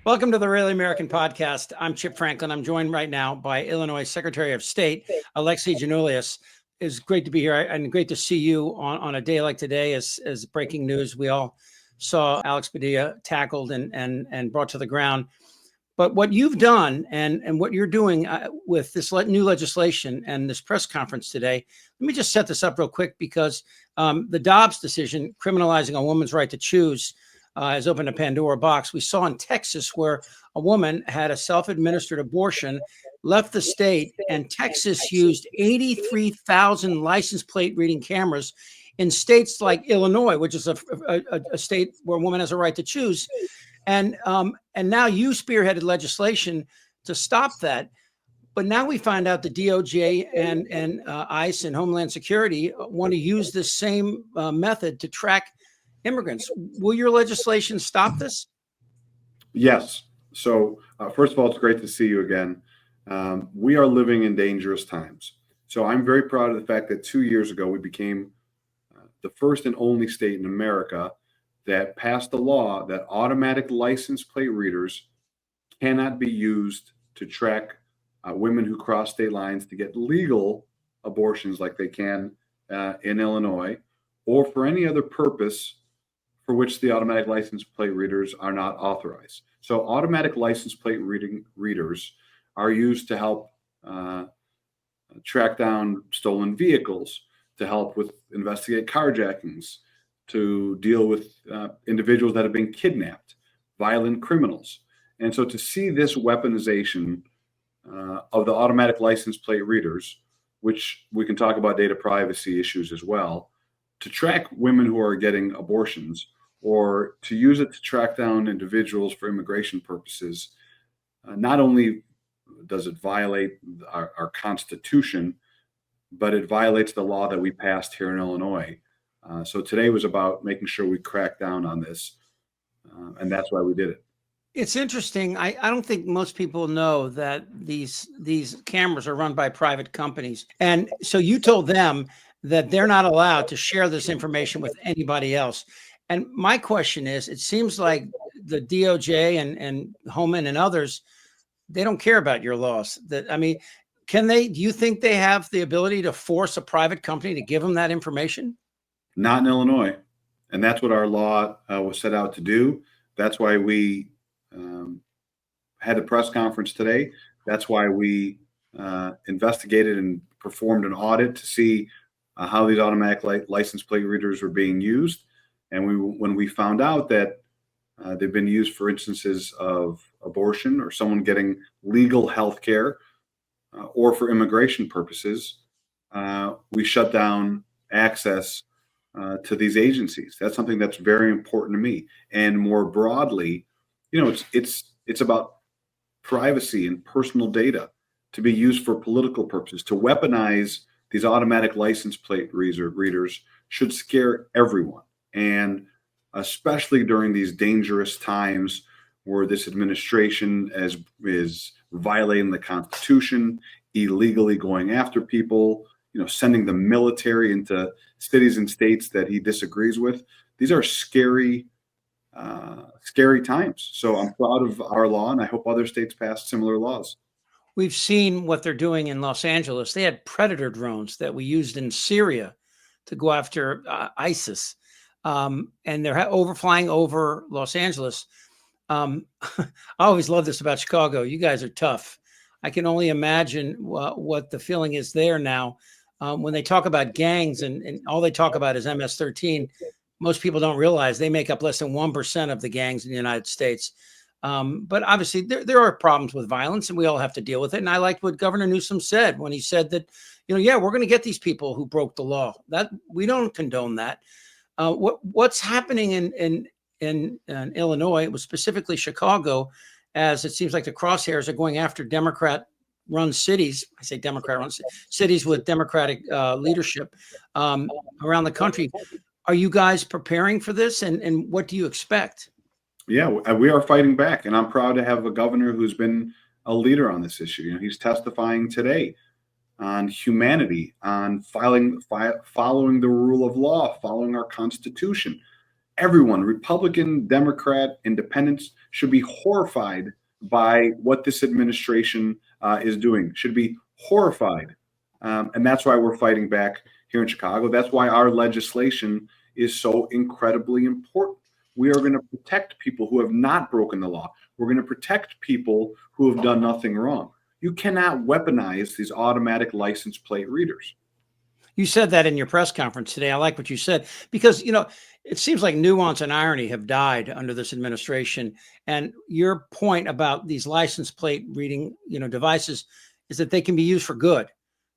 Welcome to the Really American Podcast. I'm Chip Franklin. I'm joined right now by Illinois Secretary of State, Alexi Giannoulias. It's great to be here and great to see you on a day like today as breaking news. We all saw Alex Padilla tackled and brought to the ground. But what you've done and what you're doing with this new legislation and this press conference today, let me just set this up real quick because the Dobbs decision criminalizing a woman's right to choose has opened a Pandora box. We saw in Texas where a woman had a self-administered abortion, left the state, and Texas used 83,000 license plate reading cameras in states like Illinois, which is a state where a woman has a right to choose. And now you spearheaded legislation to stop that. But now we find out the DOJ and ICE and Homeland Security want to use this same method to track immigrants. Will your legislation stop this? Yes. So first of all, it's great to see you again. We are living in dangerous times. So I'm very proud of the fact that 2 years ago, we became the first and only state in America that passed a law that automatic license plate readers cannot be used to track women who cross state lines to get legal abortions like they can in Illinois, or for any other purpose for which the automatic license plate readers are not authorized. So automatic license plate readers are used to help track down stolen vehicles, to help with investigate carjackings, to deal with individuals that have been kidnapped, violent criminals. And so to see this weaponization of the automatic license plate readers, which we can talk about data privacy issues as well, to track women who are getting abortions, or to use it to track down individuals for immigration purposes, not only does it violate our Constitution, but it violates the law that we passed here in Illinois. So today was about making sure we crack down on this, and that's why we did it. It's interesting. I don't think most people know that these cameras are run by private companies. And so you told them that they're not allowed to share this information with anybody else. And my question is, it seems like the DOJ and Homeland and others, they don't care about your laws. Do you think they have the ability to force a private company to give them that information? Not in Illinois. And that's what our law was set out to do. That's why we had a press conference today. That's why we investigated and performed an audit to see how these automatic license plate readers were being used. And when we found out that they've been used for instances of abortion or someone getting legal health care or for immigration purposes, we shut down access to these agencies. That's something that's very important to me. And more broadly, it's about privacy and personal data to be used for political purposes. To weaponize these automatic license plate readers should scare everyone. And especially during these dangerous times where this administration is violating the Constitution, illegally going after people, sending the military into cities and states that he disagrees with. These are scary times. So I'm proud of our law, and I hope other states pass similar laws. We've seen what they're doing in Los Angeles. They had Predator drones that we used in Syria to go after ISIS. And they're overflying over Los Angeles. I always love this about Chicago. You guys are tough. I can only imagine what the feeling is there now. When they talk about gangs and all they talk about is MS-13, most people don't realize they make up less than 1% of the gangs in the United States. But obviously there are problems with violence and we all have to deal with it. And I liked what Governor Newsom said when he said that, we're going to get these people who broke the law. That we don't condone that. What's happening in Illinois, was specifically Chicago, as it seems like the crosshairs are going after Democrat-run cities. I say Democrat-run cities with Democratic leadership around the country. Are you guys preparing for this, and what do you expect? Yeah, we are fighting back, and I'm proud to have a governor who's been a leader on this issue. He's testifying today on humanity, on following the rule of law, following our Constitution. Everyone, Republican, Democrat, Independents, should be horrified by what this administration is doing, should be horrified. And that's why we're fighting back here in Chicago. That's why our legislation is so incredibly important. We are going to protect people who have not broken the law. We're going to protect people who have done nothing wrong. You cannot weaponize these automatic license plate readers. You said that in your press conference today. I like what you said, because, it seems like nuance and irony have died under this administration. And your point about these license plate reading, devices is that they can be used for good.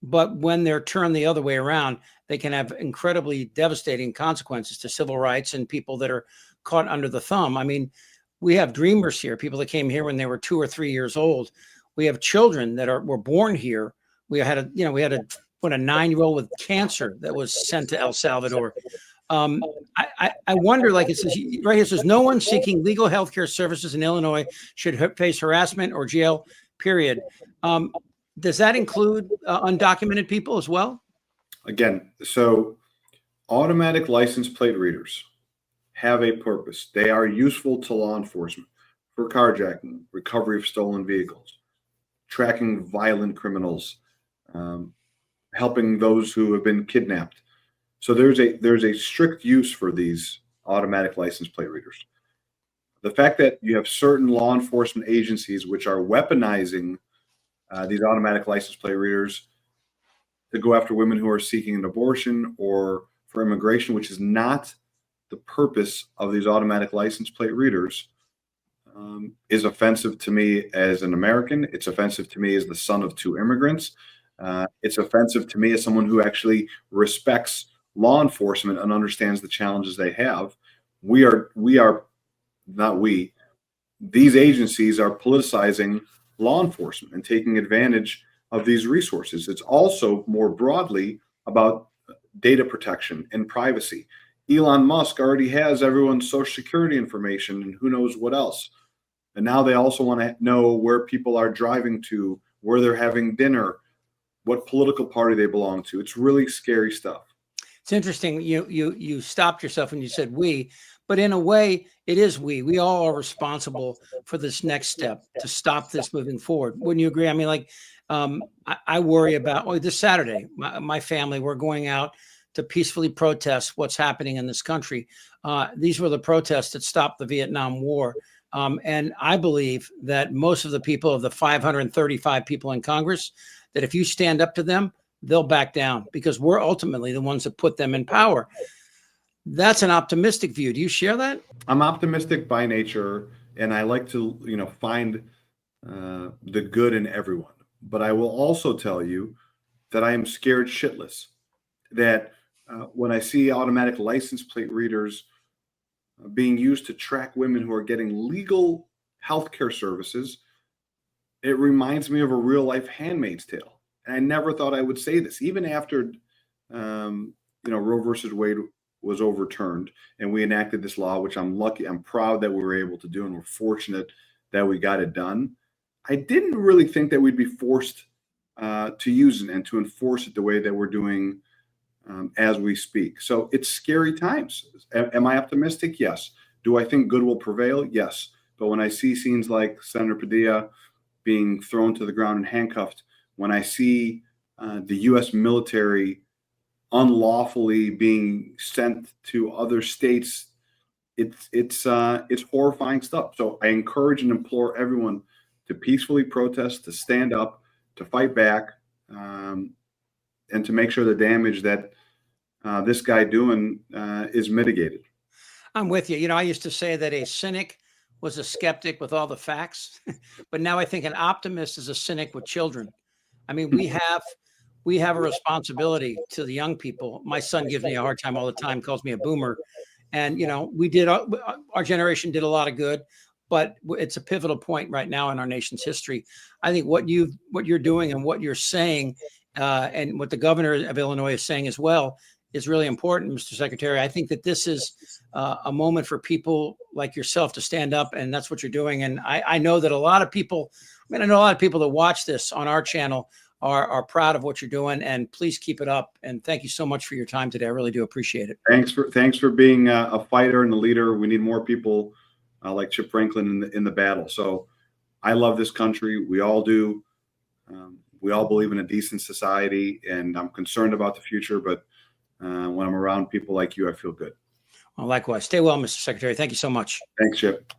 But when they're turned the other way around, they can have incredibly devastating consequences to civil rights and people that are caught under the thumb. I mean, we have dreamers here, people that came here when they were 2 or 3 years old. We have children that were born here. We had a 9-year-old with cancer that was sent to El Salvador. I wonder, like it says right here, it says no one seeking legal healthcare services in Illinois should face harassment or jail, period. Does that include undocumented people as well? Again, so automatic license plate readers have a purpose. They are useful to law enforcement for carjacking, recovery of stolen vehicles, tracking violent criminals, helping those who have been kidnapped. So there's a strict use for these automatic license plate readers. The fact that you have certain law enforcement agencies which are weaponizing these automatic license plate readers to go after women who are seeking an abortion or for immigration, which is not the purpose of these automatic license plate readers, is offensive to me as an American. It's offensive to me as the son of 2 immigrants. It's offensive to me as someone who actually respects law enforcement and understands the challenges they have. These agencies are politicizing law enforcement and taking advantage of these resources. It's also more broadly about data protection and privacy. Elon Musk already has everyone's social security information and who knows what else. And now they also want to know where people are driving to, where they're having dinner, what political party they belong to. It's really scary stuff. It's interesting. You stopped yourself and you said we, but in a way it is we. We all are responsible for this next step to stop this moving forward. Wouldn't you agree? I mean, like, I worry about this Saturday, my family, we're going out to peacefully protest what's happening in this country. These were the protests that stopped the Vietnam War. And I believe that most of the people, of the 535 people in Congress, that if you stand up to them, they'll back down, because we're ultimately the ones that put them in power. That's an optimistic view. Do you share that? I'm optimistic by nature, and I like to, find the good in everyone. But I will also tell you that I am scared shitless that when I see automatic license plate readers being used to track women who are getting legal healthcare services, it reminds me of a real life Handmaid's Tale. And I never thought I would say this, even after, Roe versus Wade was overturned and we enacted this law, which I'm proud that we were able to do, and we're fortunate that we got it done. I didn't really think that we'd be forced to use it and to enforce it the way that we're doing as we speak. So it's scary times. Am I optimistic? Yes. Do I think good will prevail? Yes. But when I see scenes like Senator Padilla being thrown to the ground and handcuffed, when I see the U.S. military unlawfully being sent to other states, it's horrifying stuff. So I encourage and implore everyone to peacefully protest, to stand up, to fight back, and to make sure the damage that this guy doing is mitigated. I'm with you. I used to say that a cynic was a skeptic with all the facts, but now I think an optimist is a cynic with children. I mean, we have a responsibility to the young people. My son gives me a hard time all the time, calls me a boomer. And, our generation did a lot of good, but it's a pivotal point right now in our nation's history. I think what you're doing and what you're saying, and what the governor of Illinois is saying as well, is really important, Mr. Secretary. I think that this is a moment for people like yourself to stand up, and that's what you're doing. And I know that a lot of people, that watch this on our channel are proud of what you're doing, and please keep it up. And thank you so much for your time today. I really do appreciate it. Thanks for being a fighter and a leader. We need more people like Chip Franklin in the battle. So I love this country. We all do. We all believe in a decent society, and I'm concerned about the future. But when I'm around people like you, I feel good. Well, likewise. Stay well, Mr. Secretary. Thank you so much. Thanks, Chip.